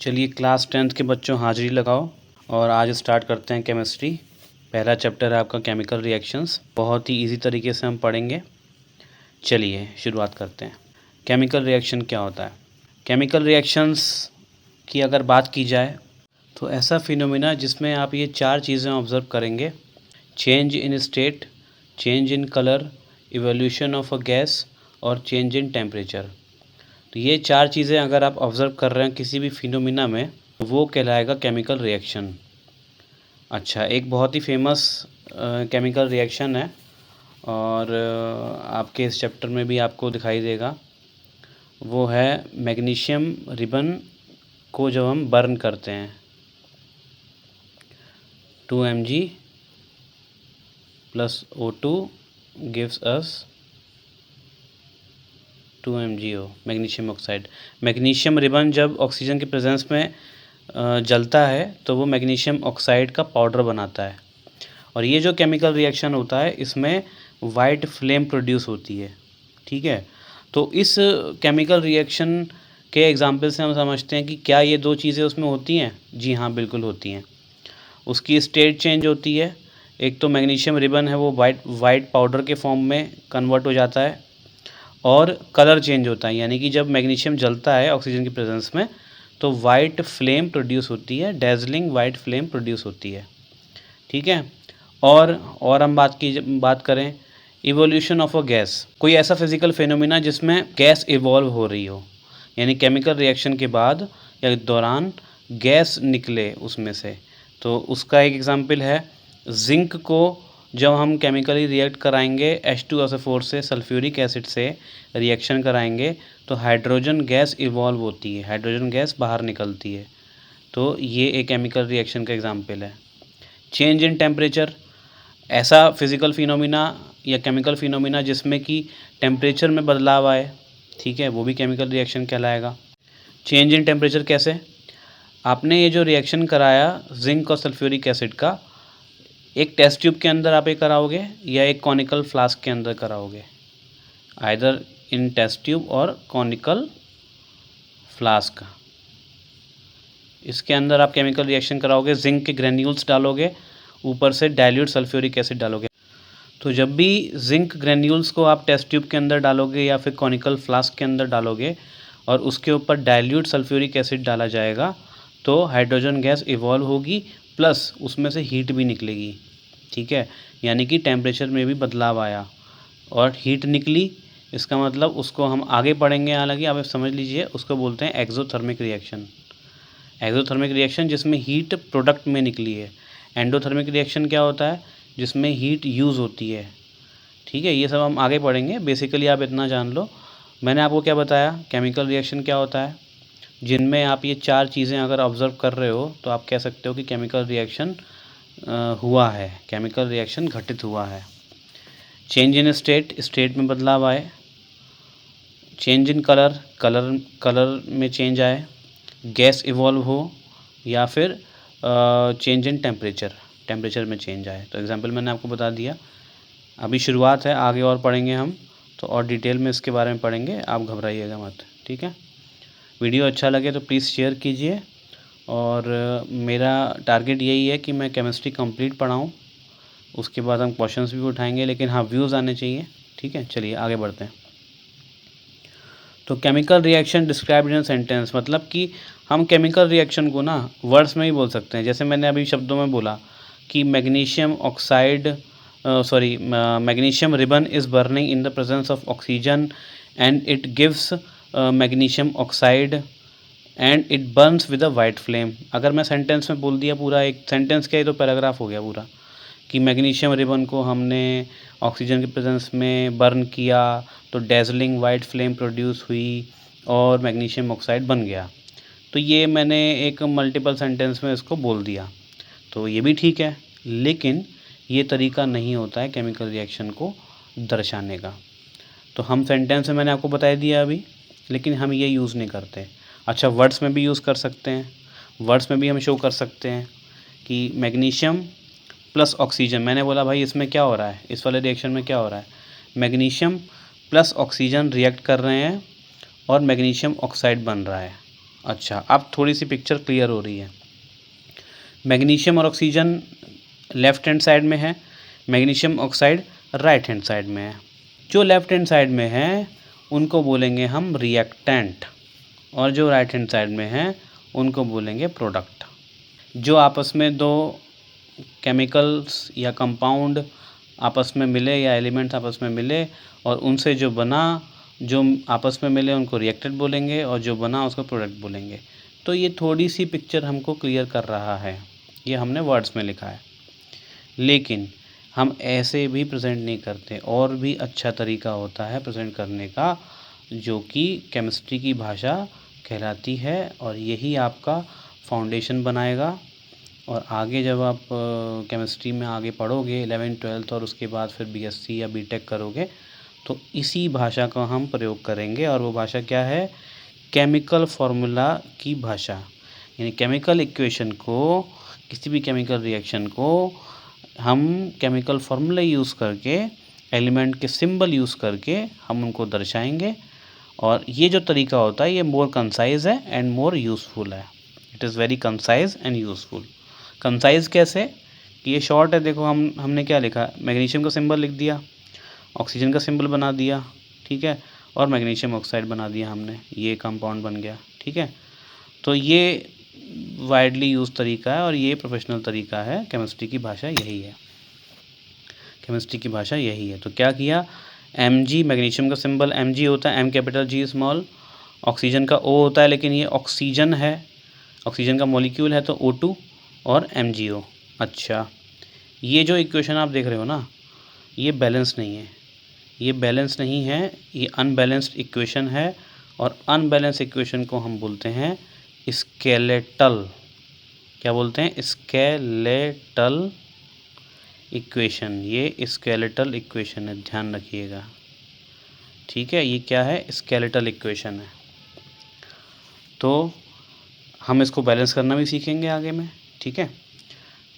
चलिए class 10th के बच्चों हाजिरी लगाओ और आज स्टार्ट करते हैं केमिस्ट्री। पहला चैप्टर है आपका केमिकल रिएक्शंस। बहुत ही इजी तरीके से हम पढ़ेंगे। चलिए शुरुआत करते हैं। केमिकल रिएक्शन क्या होता है? केमिकल रिएक्शंस की अगर बात की जाए तो ऐसा फिनोमिना जिसमें आप ये चार चीज़ें ऑब्ज़र्व करेंगे: change in state, change in colour, evolution of a gas और चेंज इन टेम्परेचर। तो ये चार चीज़ें अगर आप ऑब्ज़र्व कर रहे हैं किसी भी फिनोमिना में, वो कहलाएगा केमिकल रिएक्शन। अच्छा, एक बहुत ही फेमस केमिकल रिएक्शन है और आपके इस चैप्टर में भी आपको दिखाई देगा, वो है मैग्नीशियम रिबन को जब हम बर्न करते हैं 2 mg plus O2 gives us 2 MgO magnesium oxide. Magnesium ribbon जब ऑक्सीजन के प्रेजेंस में जलता है तो वो मैग्नीशियम ऑक्साइड का पाउडर बनाता है और ये जो केमिकल रिएक्शन होता है इसमें वाइट फ्लेम प्रोड्यूस होती है। ठीक है, तो इस केमिकल रिएक्शन के एग्जाम्पल से हम समझते हैं कि क्या ये दो चीज़ें उसमें होती हैं। जी हाँ, बिल्कुल होती हैं। उसकी स्टेट चेंज होती है। एक तो मैग्नीशियम रिबन है वो वाइट पाउडर के फॉर्म में कन्वर्ट हो जाता है और कलर चेंज होता है, यानी कि जब मैग्नीशियम जलता है ऑक्सीजन की प्रेजेंस में तो वाइट फ्लेम प्रोड्यूस होती है, डेजलिंग वाइट फ्लेम प्रोड्यूस होती है। ठीक है, और हम बात करें इवोल्यूशन ऑफ अ गैस। कोई ऐसा फिजिकल फिनोमिना जिसमें गैस इवॉल्व हो रही हो, यानी केमिकल रिएक्शन के बाद या दौरान गैस निकले उसमें से, तो उसका एक एग्जांपल है जिंक को जब हम केमिकली रिएक्ट कराएंगे H2SO4 से सल्फ्यूरिक एसिड से रिएक्शन कराएंगे तो हाइड्रोजन गैस इवॉल्व होती है, हाइड्रोजन गैस बाहर निकलती है। तो ये एक केमिकल रिएक्शन का एग्जांपल है। चेंज इन टेम्परेचर, ऐसा फिजिकल फिनोमिना या केमिकल फिनोमिना जिसमें कि टेम्परेचर में बदलाव आए, ठीक है, वो भी केमिकल रिएक्शन कहलाएगा। चेंज इन टेम्परेचर कैसे? आपने ये जो रिएक्शन कराया जिंक और सल्फ्यूरिक एसिड का, एक टेस्ट ट्यूब के अंदर आप ये कराओगे या एक कॉनिकल फ्लास्क के अंदर कराओगे, आइदर इन टेस्ट ट्यूब और कॉनिकल फ्लास्क। इसके अंदर आप केमिकल रिएक्शन कराओगे, जिंक के ग्रेन्यूल्स डालोगे, ऊपर से डाइल्यूट सल्फ्यूरिक एसिड डालोगे। तो जब भी जिंक ग्रेन्यूल्स को आप टेस्ट ट्यूब के अंदर डालोगे या फिर कॉनिकल फ्लास्क के अंदर डालोगे और उसके ऊपर डाइल्यूट सल्फ्यूरिक एसिड डाला जाएगा तो हाइड्रोजन गैस इवॉल्व होगी, प्लस उसमें से हीट भी निकलेगी। ठीक है, यानी कि टेम्परेचर में भी बदलाव आया और हीट निकली, इसका मतलब उसको हम आगे पढ़ेंगे, हालांकि आप समझ लीजिए उसको बोलते हैं एक्सोथर्मिक रिएक्शन। एक्सोथर्मिक रिएक्शन जिसमें हीट प्रोडक्ट में निकली है। एंडोथर्मिक रिएक्शन क्या होता है? जिसमें हीट यूज़ होती है। ठीक है, ये सब हम आगे पढ़ेंगे, बेसिकली आप इतना जान लो। मैंने आपको क्या बताया, केमिकल रिएक्शन क्या होता है, जिनमें आप ये चार चीज़ें अगर ऑब्ज़र्व कर रहे हो तो आप कह सकते हो कि केमिकल रिएक्शन हुआ है, केमिकल रिएक्शन घटित हुआ है। चेंज इन स्टेट, स्टेट में बदलाव आए। चेंज इन कलर, कलर में चेंज आए। गैस इवॉल्व हो या फिर चेंज इन टेम्परेचर, टेम्परेचर में चेंज आए। तो एग्जांपल मैंने आपको बता दिया। अभी शुरुआत है, आगे और पढ़ेंगे हम, तो और डिटेल में इसके बारे में पढ़ेंगे, आप घबराइएगा मत। ठीक है, वीडियो अच्छा लगे तो प्लीज़ शेयर कीजिए और मेरा टारगेट यही है कि मैं केमिस्ट्री कंप्लीट पढ़ाऊँ, उसके बाद हम क्वेश्चंस भी उठाएंगे, लेकिन हाँ व्यूज़ आने चाहिए। ठीक है, चलिए आगे बढ़ते हैं। तो chemical reaction described in sentence, मतलब कि हम केमिकल रिएक्शन को ना वर्ड्स में ही बोल सकते हैं। जैसे मैंने अभी शब्दों में बोला कि magnesium oxide magnesium ribbon is burning in the presence of oxygen and it gives magnesium oxide and it Burns with a white flame. अगर मैं सेंटेंस में बोल दिया, पूरा एक सेंटेंस क्या, ये तो पैराग्राफ हो गया पूरा, कि मैग्नीशियम रिबन को हमने ऑक्सीजन के प्रेजेंस में बर्न किया तो डेजलिंग वाइट फ्लेम प्रोड्यूस हुई और मैग्नीशियम ऑक्साइड बन गया। तो ये मैंने एक मल्टीपल सेंटेंस में इसको बोल दिया, तो ये भी ठीक है, लेकिन ये तरीका नहीं होता है केमिकल रिएक्शन को दर्शाने का। तो हम सेंटेंस में मैंने आपको बता दिया अभी, लेकिन हम ये यूज़ नहीं करते। अच्छा, वर्ड्स में भी यूज़ कर सकते हैं, वर्ड्स में भी हम शो कर सकते हैं कि मैग्नीशियम प्लस ऑक्सीजन। मैंने बोला भाई इसमें क्या हो रहा है, इस वाले रिएक्शन में क्या हो रहा है, मैग्नीशियम प्लस ऑक्सीजन रिएक्ट कर रहे हैं और मैग्नीशियम ऑक्साइड बन रहा है। अच्छा, अब थोड़ी सी पिक्चर क्लियर हो रही है। मैग्नीशियम और ऑक्सीजन लेफ्ट हैंड साइड में है, magnesium oxide right hand side में है। जो लेफ्ट हैंड साइड में है उनको बोलेंगे हम रिएक्टेंट, और जो राइट हैंड साइड में है उनको बोलेंगे प्रोडक्ट। जो आपस में दो केमिकल्स या कंपाउंड आपस में मिले या एलिमेंट्स आपस में मिले और उनसे जो बना, जो आपस में मिले उनको रिएक्टेंट बोलेंगे, और जो बना उसको प्रोडक्ट बोलेंगे। तो ये थोड़ी सी पिक्चर हमको क्लियर कर रहा है, ये हमने वर्ड्स में लिखा है। लेकिन हम ऐसे भी प्रेजेंट नहीं करते, और भी अच्छा तरीका होता है प्रेजेंट करने का, जो कि केमिस्ट्री की भाषा कहलाती है, और यही आपका फाउंडेशन बनाएगा। और आगे जब आप केमिस्ट्री में आगे पढ़ोगे 11th 12th और उसके बाद फिर बीएससी या बीटेक करोगे, तो इसी भाषा का हम प्रयोग करेंगे। और वो भाषा क्या है? केमिकल फार्मूला की भाषा। यानी केमिकल इक्वेशन को, किसी भी केमिकल रिएक्शन को हम केमिकल फार्मूला यूज़ करके, एलिमेंट के सिंबल यूज़ करके हम उनको दर्शाएंगे। और ये जो तरीका होता है ये मोर कंसाइज है एंड मोर यूज़फुल है। It is very concise and useful. Concise कैसे कि ये शॉर्ट है। देखो हमने क्या लिखा, मैग्नीशियम का सिंबल लिख दिया, ऑक्सीजन का सिंबल बना दिया, ठीक है, और मैग्नीशियम ऑक्साइड बना दिया हमने, ये कंपाउंड बन गया, ठीक है। तो ये वाइडली यूज तरीका है और ये प्रोफेशनल तरीका है। केमिस्ट्री की भाषा यही है, केमिस्ट्री की भाषा यही है। तो क्या किया, Mg, मैग्नीशियम का सिंबल Mg होता है, M capital G small. Oxygen का O होता है, लेकिन ये ऑक्सीजन है, ऑक्सीजन का मॉलिक्यूल है, तो O2 और MgO। अच्छा, ये जो इक्वेशन आप देख रहे हो ना, ये बैलेंस नहीं है, ये बैलेंस नहीं है, ये अनबैलेंस्ड इक्वेशन है। और अनबैलेंस इक्वेशन को हम बोलते हैं स्केलेटल। क्या बोलते हैं? Skeletal equation. ये स्केलेटल इक्वेशन है, ध्यान रखिएगा, ठीक है। ये क्या है? स्केलेटल इक्वेशन है। तो हम इसको बैलेंस करना भी सीखेंगे आगे में, ठीक है।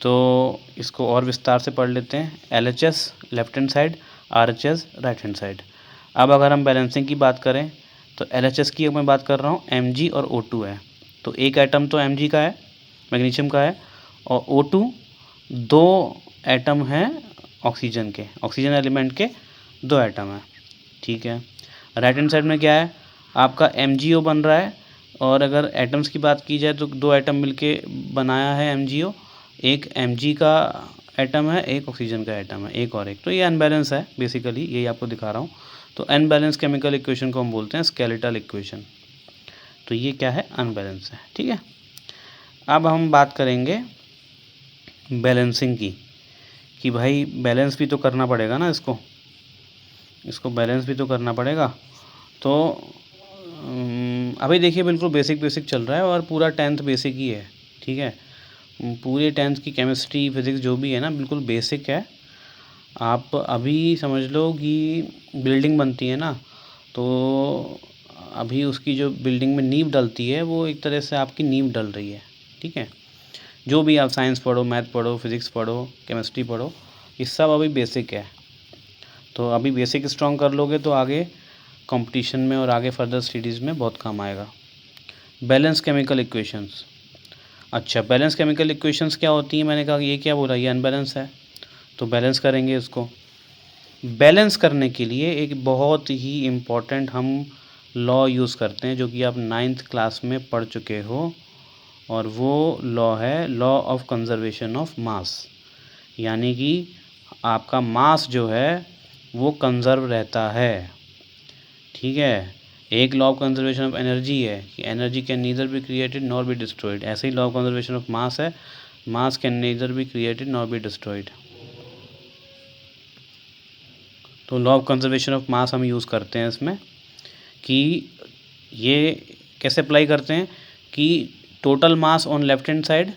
तो इसको और विस्तार से पढ़ लेते हैं। LHS left hand side, RHS right hand side. अब अगर हम बैलेंसिंग की बात करें तो LHS की मैं बात कर रहा हूँ, Mg और O2 है। तो एक एटम तो Mg का है, मैग्नीशियम का है, और O2 दो एटम हैं ऑक्सीजन के, ऑक्सीजन एलिमेंट के दो एटम हैं, ठीक है। राइट हैंड साइड में क्या है? आपका MgO बन रहा है, और अगर एटम्स की बात की जाए तो दो एटम मिलके बनाया है MgO। एक Mg का एटम है, एक ऑक्सीजन का एटम है, एक और एक। तो ये अनबैलेंस है बेसिकली, यही आपको दिखा रहा हूँ। तो अनबैलेंस केमिकल इक्वेशन को हम बोलते हैं स्केलेटल इक्वेशन। तो ये क्या है? अनबैलेंस है, ठीक है। अब हम बात करेंगे बैलेंसिंग की, कि भाई बैलेंस भी तो करना पड़ेगा ना, इसको बैलेंस भी तो करना पड़ेगा। तो अभी देखिए बिल्कुल बेसिक चल रहा है, और पूरा 10th बेसिक ही है, ठीक है। पूरे 10th की केमिस्ट्री फिज़िक्स जो भी है ना, बिल्कुल बेसिक है। आप अभी समझ लो कि बिल्डिंग बनती है ना, तो अभी उसकी जो बिल्डिंग में नींव डलती है, वो एक तरह से आपकी नींव डल रही है, ठीक है। जो भी आप साइंस पढ़ो, मैथ पढ़ो, फिज़िक्स पढ़ो, केमिस्ट्री पढ़ो, ये सब अभी बेसिक है। तो अभी बेसिक स्ट्रॉन्ग कर लोगे तो आगे कंपटीशन में और आगे फर्दर स्टडीज़ में बहुत काम आएगा। Balance chemical equations. अच्छा, बैलेंस केमिकल इक्वेशंस क्या होती हैं? मैंने कहा ये क्या बोला, ये अनबैलेंस है, तो बैलेंस करेंगे इसको। बैलेंस करने के लिए एक बहुत ही इम्पॉर्टेंट हम लॉ यूज़ करते हैं, जो कि आप 9th क्लास में पढ़ चुके हो, और वो लॉ है लॉ ऑफ कंजर्वेशन ऑफ मास। यानी कि आपका मास जो है वो कंजर्व रहता है, ठीक है। एक law of conservation of energy है कि energy can neither be created nor be destroyed. ऐसे ही law of conservation of mass है, mass can neither be created nor be destroyed. तो law of conservation of mass हम use करते हैं इसमें, कि ये कैसे अप्लाई करते हैं कि total mass on left hand side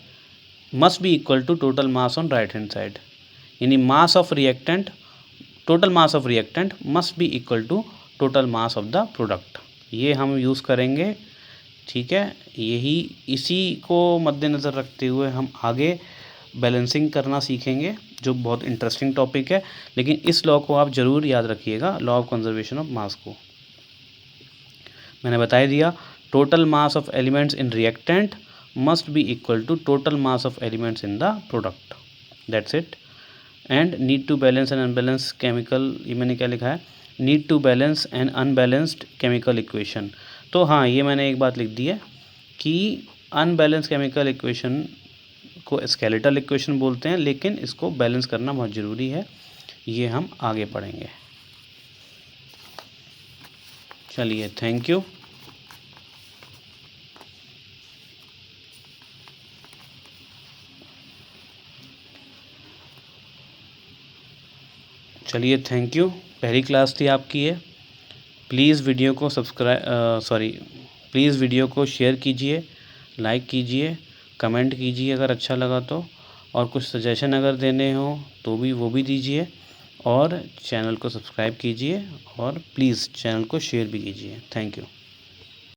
must be equal to total mass on right hand side. यानी mass of reactant, total mass of reactant must be equal to total mass of the product. ये हम use करेंगे, ठीक है। इसी को मद्देनज़र रखते हुए हम आगे बैलेंसिंग करना सीखेंगे, जो बहुत इंटरेस्टिंग टॉपिक है। लेकिन इस लॉ को आप ज़रूर याद रखिएगा, लॉ ऑफ कंजर्वेशन ऑफ मास को। मैंने बता ही दिया total mass of elements in reactant must be equal to total mass of elements in the product. That's it. And need to balance and unbalanced chemical, ये मैंने क्या लिखा है, need to balance and unbalanced chemical equation. तो हाँ, ये मैंने एक बात लिख दी है कि अनबैलेंस केमिकल इक्वेशन को स्केलेटल इक्वेशन बोलते हैं, लेकिन इसको बैलेंस करना बहुत ज़रूरी है, ये हम आगे पढ़ेंगे. चलिए, थैंक यू. चलिए, थैंक यू. पहली क्लास थी आपकी ये. प्लीज़ वीडियो को प्लीज़ वीडियो को शेयर कीजिए, लाइक कीजिए, कमेंट कीजिए अगर अच्छा लगा तो, और कुछ सजेशन अगर देने हो तो भी वो भी दीजिए, और चैनल को सब्सक्राइब कीजिए, और प्लीज़ चैनल को शेयर भी कीजिए. Thank you.